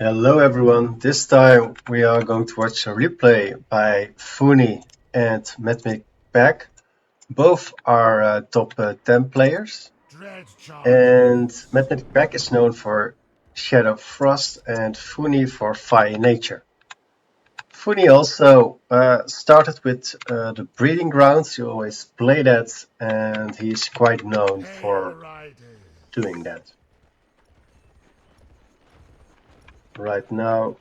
Hello everyone, this time we are going to watch a replay by Phoonie and Matmicback. Both are top 10 players, and Matmicback is known for Shadow Frost and Phoonie for Fire Nature. Phoonie also started with the Breeding Grounds, he always played that, and he's quite known for doing that. Right now,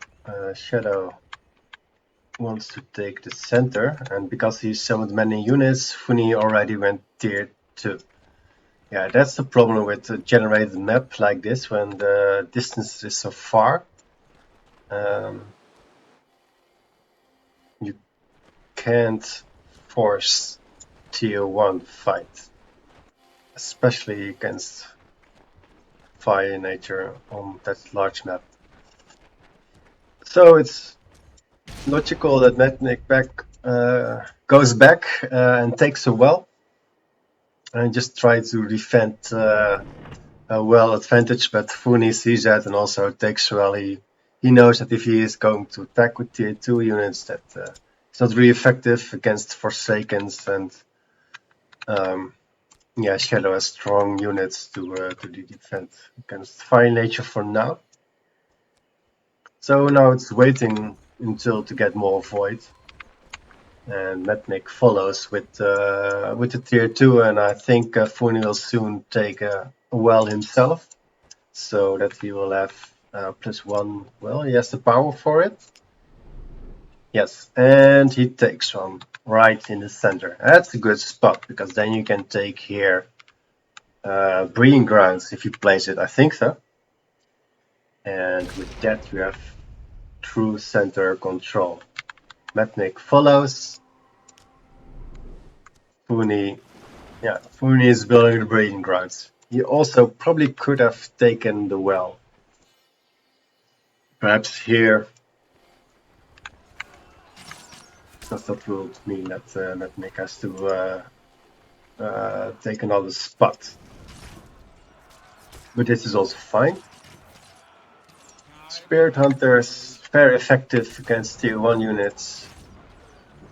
Shadow wants to take the center, and because he summoned many units, Phoonie already went tier 2. Yeah, that's the problem with a generated map like this, when the distance is so far. You can't force tier 1 fight, especially against Fire Nature on that large map. So it's logical that Matmicback goes back and takes a well and just try to defend a well advantage, but Phoonie sees that and also takes well. He knows that if he is going to attack with tier 2 units, that it's not really effective against Forsakens, and yeah, Shadow has strong units to defend against Fire Nature for now. So now it's waiting until to get more Void. And Matmic follows with the tier 2, and I think Phoonie will soon take a well himself, so that he will have +1. Well, he has the power for it. Yes, and he takes one right in the center. That's a good spot, because then you can take here Breeding Grounds if you place it. I think so. And with that you have true center control. Matmic follows. Phoonie is building the Breeding Grounds. He also probably could have taken the well. Perhaps here, because that would mean that Matmic has to take another spot. But this is also fine. Spirit Hunters, very effective against tier 1 units.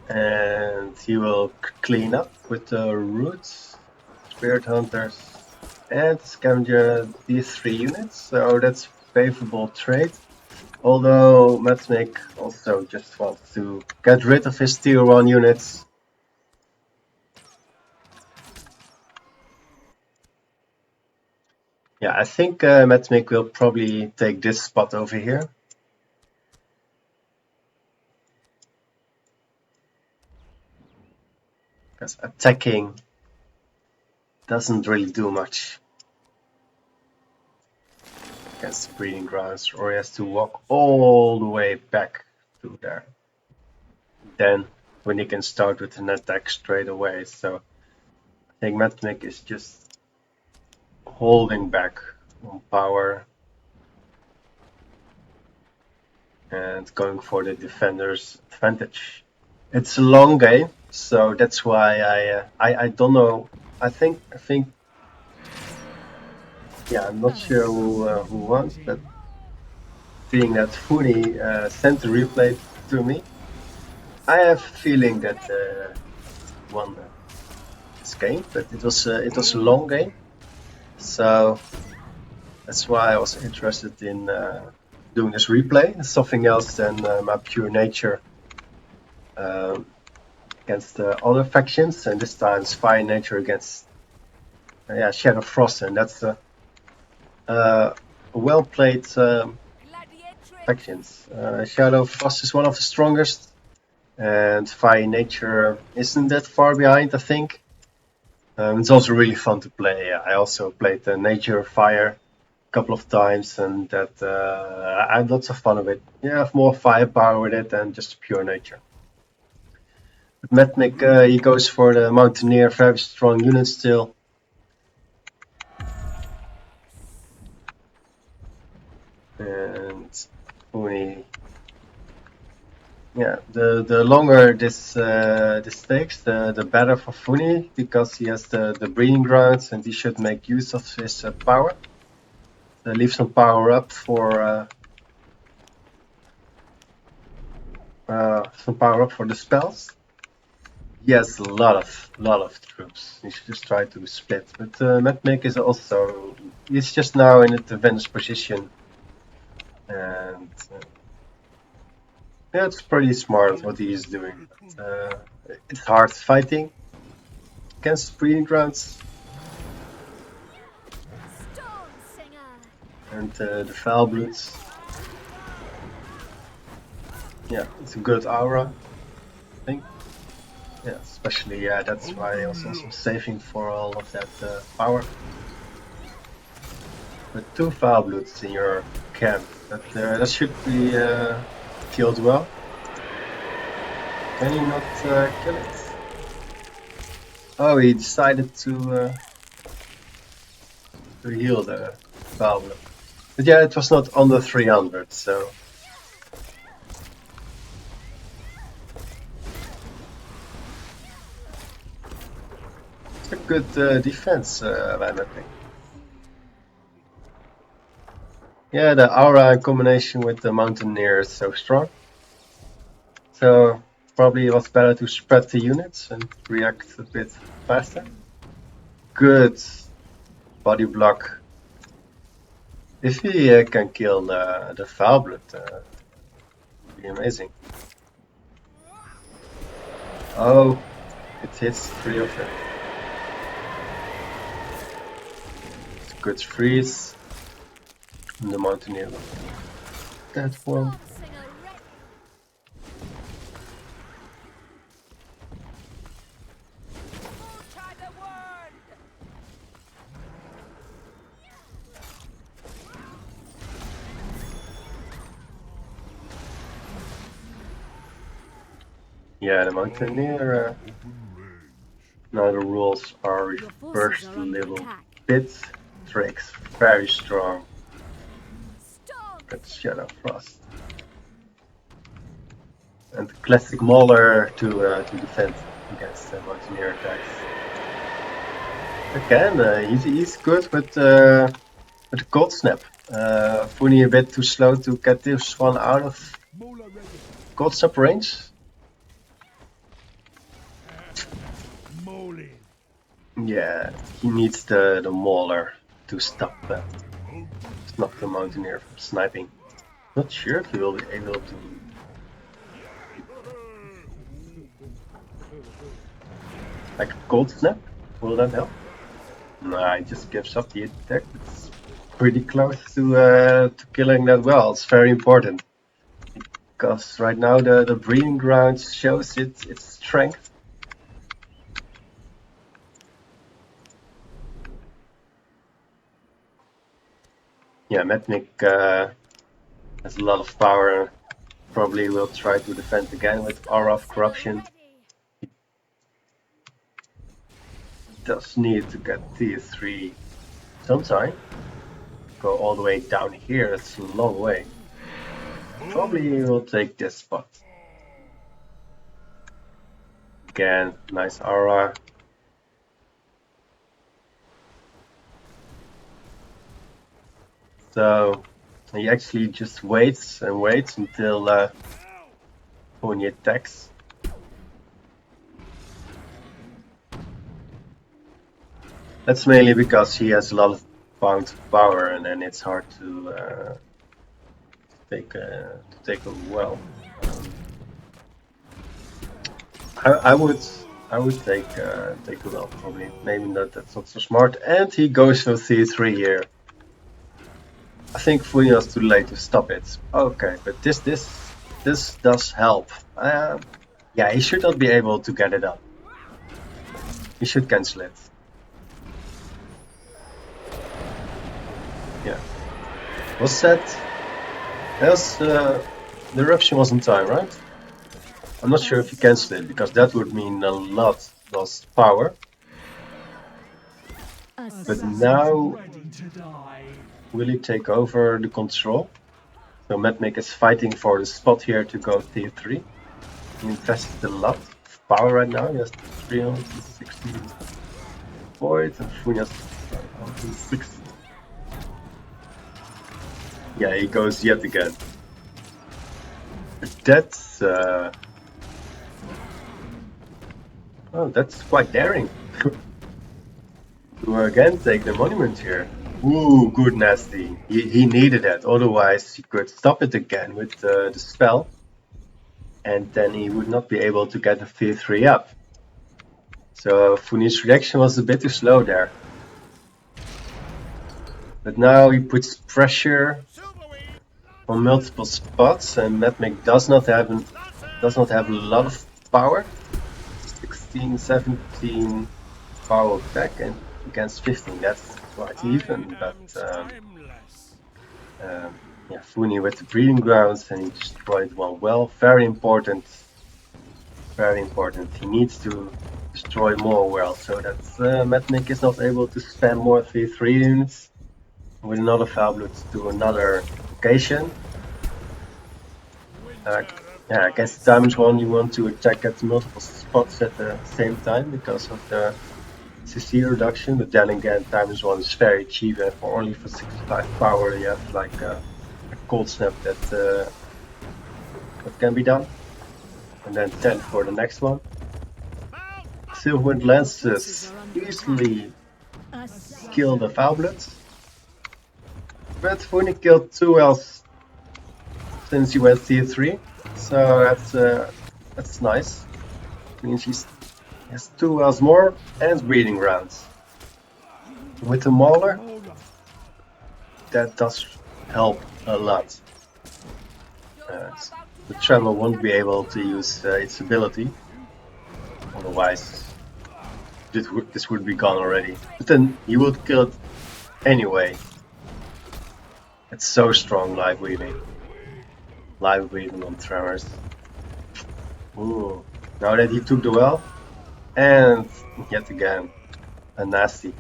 And he will clean up with the roots, Spirit Hunters, and Scavenger these 3 units, so that's favorable trade. Although Matmic also just wants to get rid of his tier 1 units. Yeah, I think Matmic will probably take this spot over here. Because attacking doesn't really do much against the Breeding Grounds, or he has to walk all the way back to there. Then when he can start with an attack straight away, so I think Matmic is just holding back on power and going for the defender's advantage. It's a long game, so that's why I don't know. I think yeah, I'm not sure who won, but seeing that Phoonie sent the replay to me, I have a feeling that won this game, but it was a long game, so that's why I was interested in doing this replay. Something else than my pure nature against other factions, and this time it's Fire Nature against Shadow Frost, and that's well played factions. Shadow Frost is one of the strongest, and Fire Nature isn't that far behind, I think. It's also really fun to play. I also played Nature Fire a couple of times, and that I had lots of fun with it. You have more firepower with it than just pure nature. But Matmic, he goes for the Mountaineer, very strong unit still. And Phoonie, yeah, the longer this takes, the better for Phoonie, because he has the Breeding Grounds and he should make use of his power. Leave some power up for some power up for the spells. He has a lot of troops. He should just try to split. But Matmicback is also, he's just now in a defense position, and yeah, it's pretty smart what he is doing. But, it's hard fighting against breeding grounds and the Foulbloods. Yeah, it's a good aura, I think. Yeah, especially, yeah, that's why I was also saving for all of that power. With 2 Foulbloods in your camp, that should be killed well. Can he not kill it? Oh, he decided to heal the Foulblood. But yeah, it was not under 300, so... It's a good defense by Matmicback. Yeah, the aura in combination with the Mountaineer is so strong. So probably it was better to spread the units and react a bit faster. Good body block. If he can kill the Foulblood, it'd be amazing. Oh, it hits 3 of them. It's a good freeze. And the Mountaineer. That one. Yeah, the Mountaineer. Now the rules are reversed a little bit. Drake's very strong. But Shadow Frost. And the classic Mauler to defend against the Mountaineer attacks. Again, he's good with the Cold Snap. Phoonie a bit too slow to get this one out of Cold Snap range. Yeah, he needs the Mauler to stop the Mountaineer from sniping. Not sure if he will be able to. Like a Cold Snap? Will that help? Nah, he just gives up the attack. It's pretty close to killing that well. It's very important. Because right now the breeding grounds shows its strength. Yeah, Matmicback has a lot of power. Probably will try to defend again with Aura of Corruption. He does need to get tier 3 sometime. Go all the way down here, that's a long way. Probably will take this spot. Again, nice aura. So he actually just waits and waits until Phoonie attacks. That's mainly because he has a lot of bound power, and then it's hard to take a well. I would take a well probably. Maybe that's not so smart. And he goes for C3 here. I think Phoonie was too late to stop it. Okay, but this does help. Yeah, he should not be able to get it up. He should cancel it. Yeah. Was that? The eruption was in time, right? I'm not sure if he cancelled it, because that would mean a lot lost power. But now, will he take over the control? So Matmicback is fighting for the spot here to go tier 3. He invested a lot of power right now. He has 360 void and Phoonie has 160. Yeah, he goes yet again. That's oh, that's quite daring. To again take the monument here. Ooh, good nasty. He needed that, otherwise he could stop it again with the spell. And then he would not be able to get the V3 up. So Phoonie's reaction was a bit too slow there. But now he puts pressure on multiple spots, and Matmicback does not have a lot of power. 16, 17 power back and against 15. That's quite even, but yeah, Phoonie with the breeding grounds, and he destroyed one well. Very important. Very important. He needs to destroy more wells so that Matmicback is not able to spam more V3 units with another Foulblood to another location. Yeah, against Diamond 1 you want to attack at multiple spots at the same time because of the CC reduction, but then again Diamond 1 is very cheap, and for only for 65 power you have like a cold snap that can be done. And then 10 for the next one. Silverwind Lances easily kill the Foulbloods. But Phoonie killed 2 elves since he went tier 3. So that's nice. Means he has 2 elves more and breeding grounds. With the Mauler, that does help a lot. The Tremor won't be able to use its ability, otherwise this would be gone already. But then he would kill it anyway. It's so strong, live weaving. Live weaving on Tremors. Ooh. Now that he took the well, and yet again, a nasty.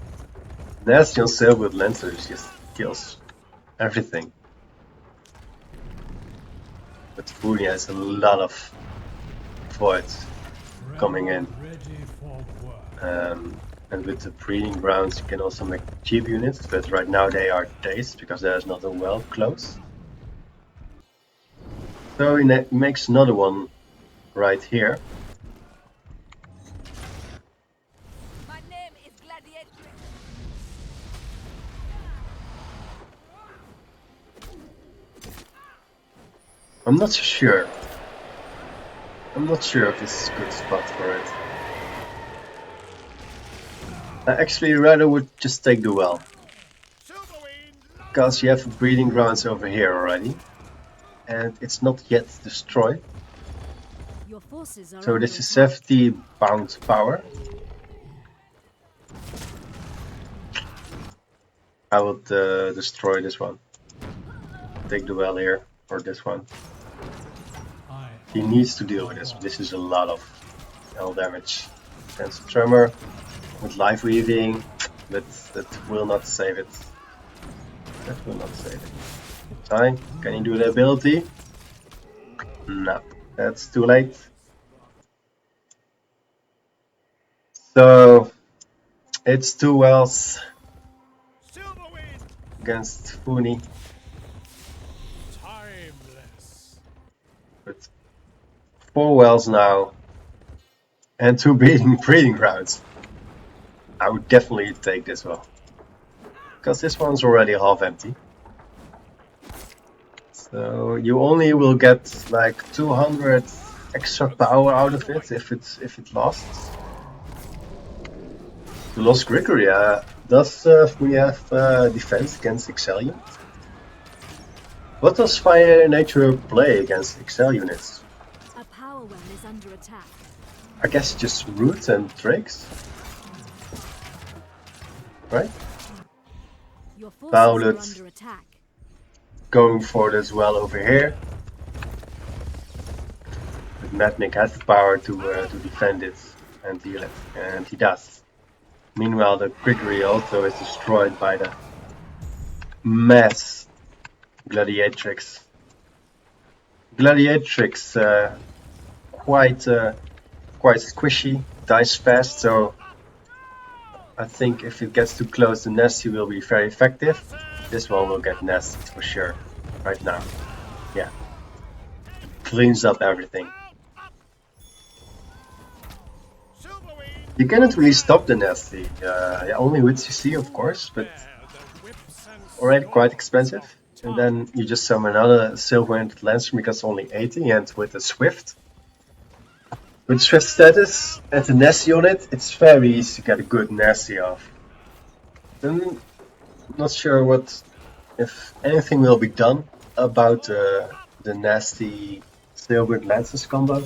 Nasty on Silverwood Lancers just kills everything. But Phoonie has a lot of voids coming in. And with the breeding grounds you can also make cheap units, but right now they are dazed because there's not a well close. So he makes another one right here. My name is Gladiatrix. I'm not so sure. I'm not sure if this is a good spot for it. I actually rather would just take the well. Because you have breeding grounds over here already. And it's not yet destroyed. Your forces are so this is 70 pound power. I would destroy this one. Take the well here, or this one. He needs to deal with this. This is a lot of L damage. Against Tremor with life weaving, but that will not save it. That will not save it. Time. Can you do the ability? No, that's too late. So it's 2 wells against Phoonie. With 4 wells now and 2 breeding grounds. I would definitely take this well, because this one's already half empty. So you only will get like 200 extra power out of it if it lasts. The Lost Grigori, does we have defense against Excel units? What does Fire Nature play against Excel units? A power well is under attack. I guess just roots and drakes, right? Your forces are Foulblood under attack. going for it as well over here. But Matmicback has the power to defend it and heal it, and he does. Meanwhile, the Grigori also is destroyed by the mass Gladiatrix. Gladiatrix, quite squishy, dies fast, so I think if it gets too close to Nasty will be very effective. This one will get Nasty for sure, right now. Yeah. cleans up everything. You cannot really stop the nasty, only with CC of course, but already quite expensive. And then you just summon another Silver-Ended Lancer because only 80, and with a Swift. With Swift status and the nasty on it, it's very easy to get a good nasty off. Then I'm not sure if anything will be done about the nasty Silver-Ended Lancers combo.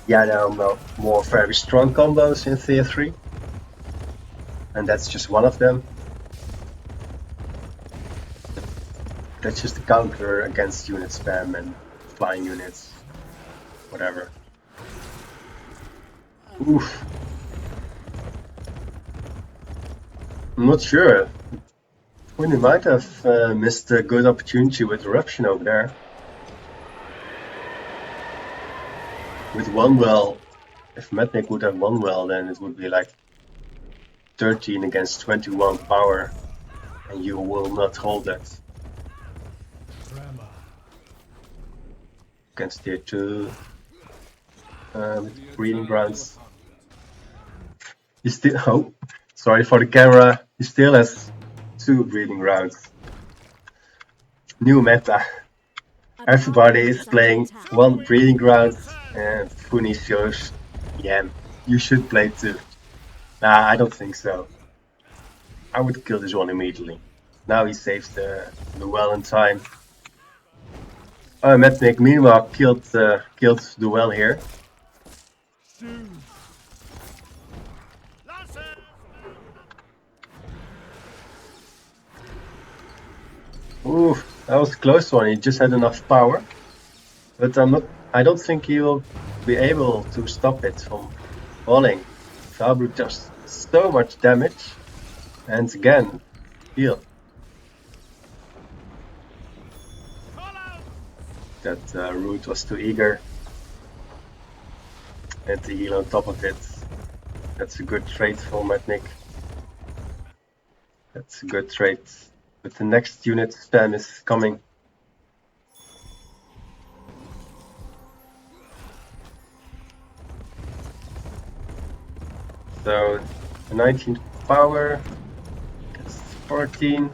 Yeah, there are more very strong combos in Tier 3. And that's just one of them. That's just a counter against unit spam and flying units. Whatever. Oof. I'm not sure. Phoonie might have missed a good opportunity with Eruption over there. With one well, if Matmicback would have one well, then it would be like 13 against 21 power, and you will not hold that. Against Tier 2 with breeding grounds. He still, sorry for the camera, he still has 2 breeding grounds. New meta. Everybody is playing 1 breeding ground, and Phoonie shows, yeah, you should play 2. Nah, I don't think so. I would kill this one immediately. Now he saves the well in time. Matmicback meanwhile killed the well here. Ooh, that was a close one. He just had enough power, but I don't think he will be able to stop it from falling. Valbrut does so much damage, and again, heal. That root was too eager, and to heal on top of it. That's a good trait for Matmicback. That's a good trait. But the next unit spam is coming. So 19 power, gets 14,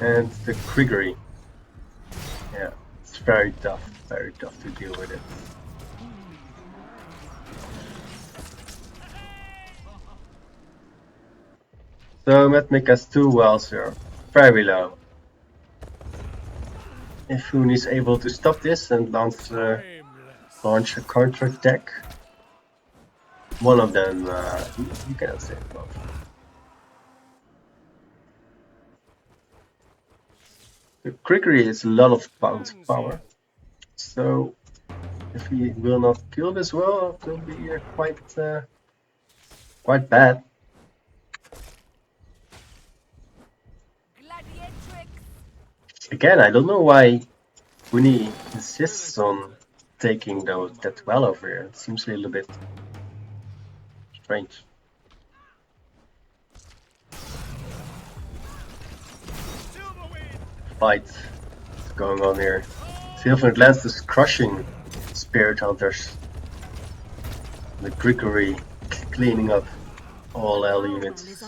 and the Grigori. Yeah, it's very tough to deal with it. So Matmicback has 2 wells here, very low. If Phoonie is able to stop this and launch a counter attack, one of them you cannot save both. The Grigori is a lot of bounce power, so if he will not kill this well, it will be quite bad. Again, I don't know why Phoonie insists on taking that well over here. It seems a little bit strange. Fight is going on here. Silver-Ended Lancer is crushing Spirit Hunters. The Grigori cleaning up all L units.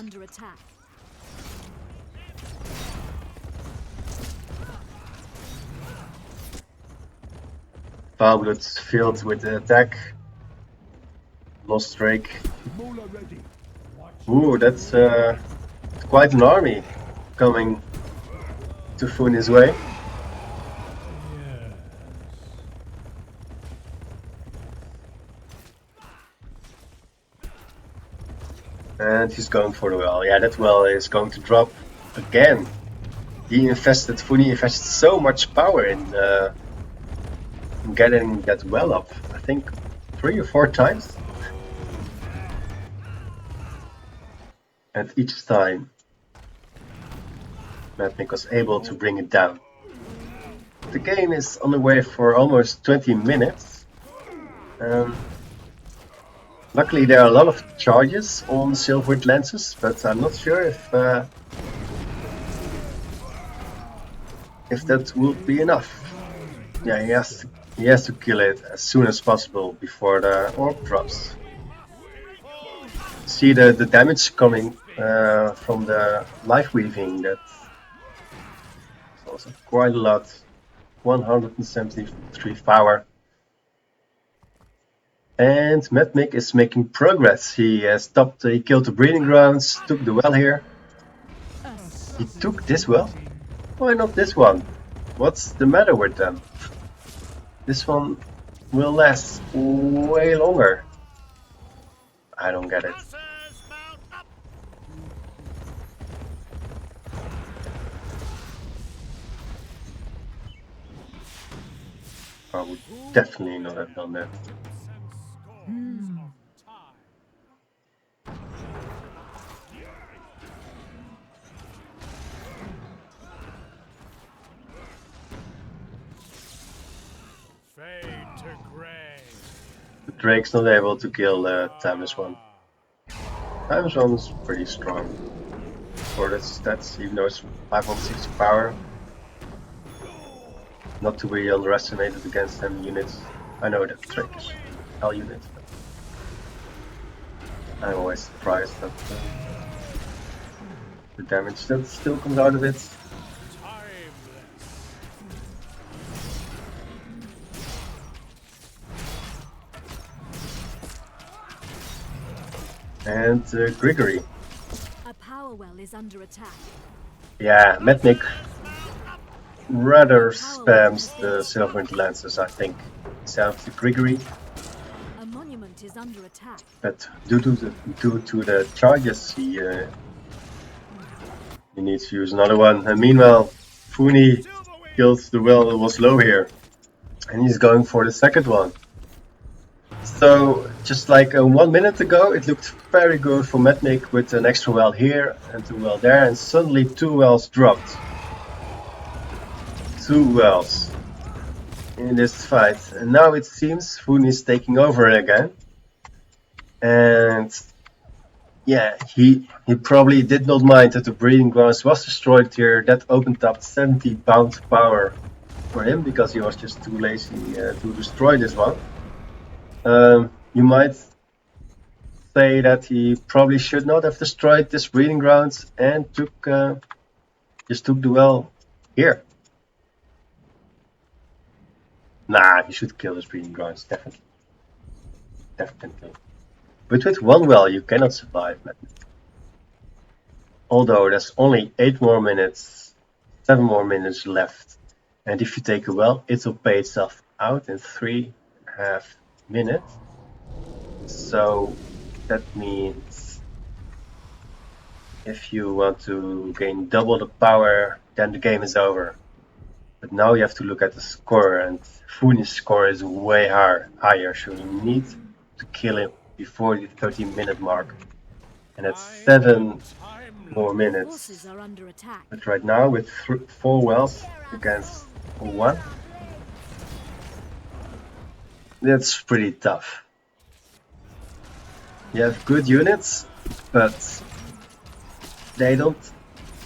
Valbrut's filled with the attack. Lost Drake. Ooh, that's quite an army coming to Phoonie's way. And he's going for the well. Yeah, that well is going to drop again. Phoonie invested so much power in getting that well up. I think 3 or 4 times. And each time Matmicback was able to bring it down. The game is on the way for almost 20 minutes. Luckily there are a lot of charges on Silver-Ended Lancers, but I'm not sure if that will be enough. Yeah, he has to kill it as soon as possible before the orb drops. See the damage coming from the life weaving. That's also quite a lot. 173 power. And Matmic is making progress. He stopped. He killed the breeding grounds. Took the well here. He took this well. Why not this one? What's the matter with them? This one will last way longer. I don't get it. I would definitely not have done that. The Drake's not able to kill Timus 1. Timus 1 is pretty strong for its stats, even though it's 560 power. Not to be underestimated against enemy units. I know that Drake is L unit, but I'm always surprised at the damage that still comes out of it. And Grigori. A power well is under attack. Yeah, Matmic rather spams the Silverwind Lancers, I think, instead of the Grigori. A monument is under attack. But due to the charges, he needs to use another one. And meanwhile, Phoonie killed the well that was low here, and he's going for the second one. So just like 1 minute ago, it looked very good for Matmic with an extra well here and 2 well there, and suddenly 2 wells dropped. 2 wells in this fight, and now it seems Phoonie is taking over again. And yeah, he probably did not mind that the breeding grounds was destroyed here. That opened up 70 bound power for him because he was just too lazy to destroy this one. You might say that he probably should not have destroyed this breeding grounds and just took the well here. Nah, he should kill his breeding grounds, definitely. Definitely. But with 1 well, you cannot survive, man. Although there's only 8 more minutes, 7 more minutes left. And if you take a well, it will pay itself out in 3.5 minutes. So that means if you want to gain double the power, then the game is over. But now you have to look at the score, and Phoonie's score is way higher, so you need to kill him before the 13-minute mark. And that's 7 more minutes. But right now with 4 wells against 1, that's pretty tough. You have good units, but they don't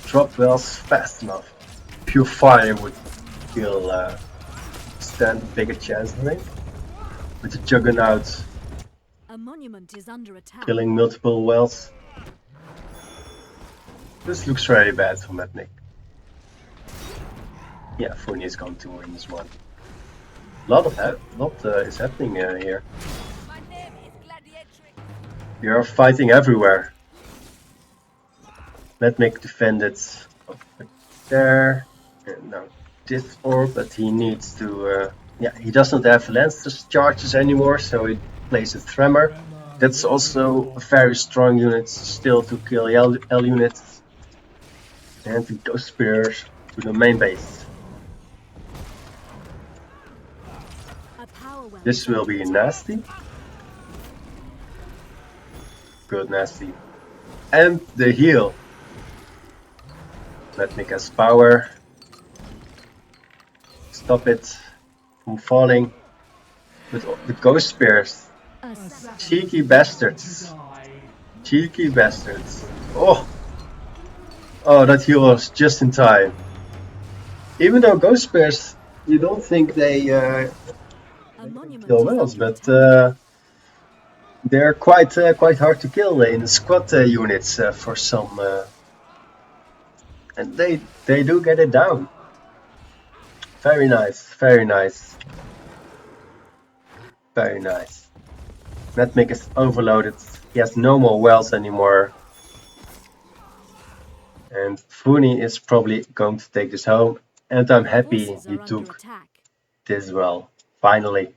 drop wells fast enough. Pure fire would stand a bigger chance, I think. With the Juggernaut a monument is under attack. Killing multiple wells. This looks very bad for Matmic. Yeah, Phoonie is going to win this one. A lot is happening here. We are fighting everywhere. Matmic defended there, and now this orb, but he needs to. Yeah, he doesn't have Lancer's charges anymore, so he plays a Tremor. That's also a very strong unit still to kill L units. And the Ghost Spears to the main base. This will be nasty. Good nasty. And the heal. Matmic has power. Stop it from falling. With the Ghost Spears. Cheeky bastards. Cheeky bastards. Oh! Oh, that heal was just in time. Even though Ghost Spears You don't think they A monument kill is whales, under but attack. they're quite hard to kill in squad units for some, and they do get it down. Very nice, very nice, very nice. Matmic is overloaded. He has no more wells anymore. And Phoonie is probably going to take this home. And I'm Your happy forces he are under took attack. this well. Finally.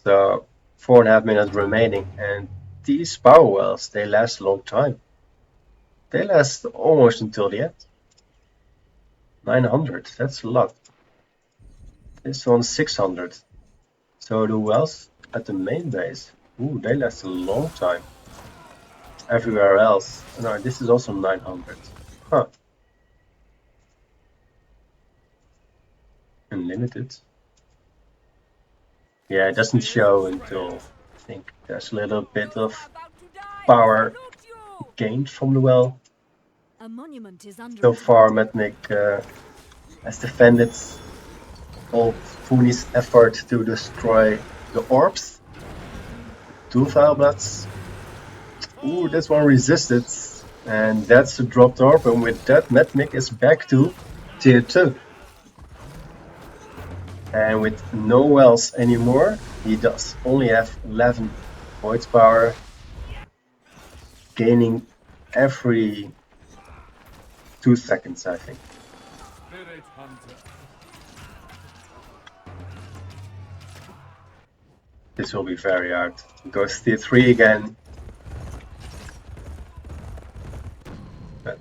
So 4.5 minutes remaining. And these power wells, they last a long time. They last almost until the end. 900, that's a lot. This one's 600. So the wells at the main base, ooh, they last a long time. Everywhere else, no, this is also 900. Huh. Unlimited. Yeah, it doesn't show until I think there's a little bit of power gained from the well. A monument is under So attack. far, Matmic has defended all Phoonie's effort to destroy the orbs. 2 Firebloods. Ooh, this one resisted. And that's a dropped orb, and with that, Matmic is back to tier 2. And with no wells anymore, he does only have 11 void power, gaining every 2 seconds, I think. This will be very hard. He goes tier 3 again. But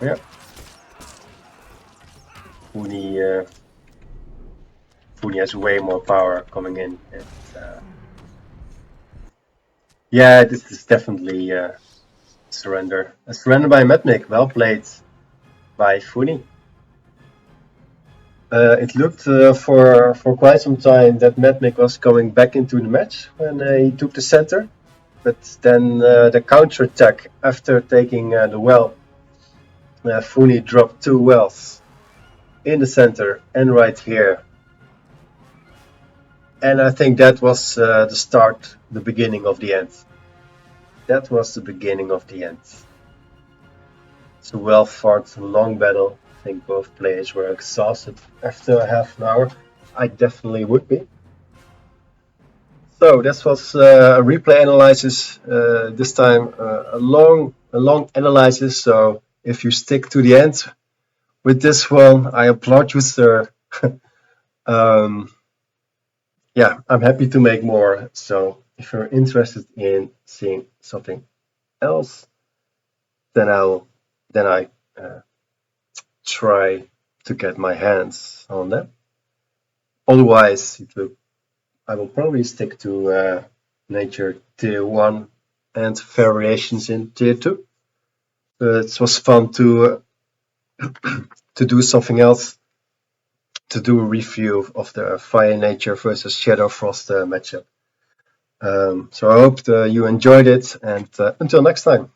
yeah. Phoonie has way more power coming in. And, yeah, this is definitely surrender. A surrender by Matmic. Well played by Phoonie. It looked for quite some time that Matmic was going back into the match when he took the center. But then the counter attack after taking the well, Phoonie dropped 2 wells in the center and right here. And I think that was the start, the beginning of the end. That was the beginning of the end. It's a well fought, long battle. I think both players were exhausted after half an hour. I definitely would be. So this was a replay analysis. This time a long analysis. So if you stick to the end with this one, I applaud you, sir. Yeah, I'm happy to make more. So if you're interested in seeing something else, then I try to get my hands on them. Otherwise, I will probably stick to nature tier 1 and variations in tier 2. It was fun to do something else, to do a review of the Fire Nature versus Shadow Frost matchup. So I hope you enjoyed it, and until next time.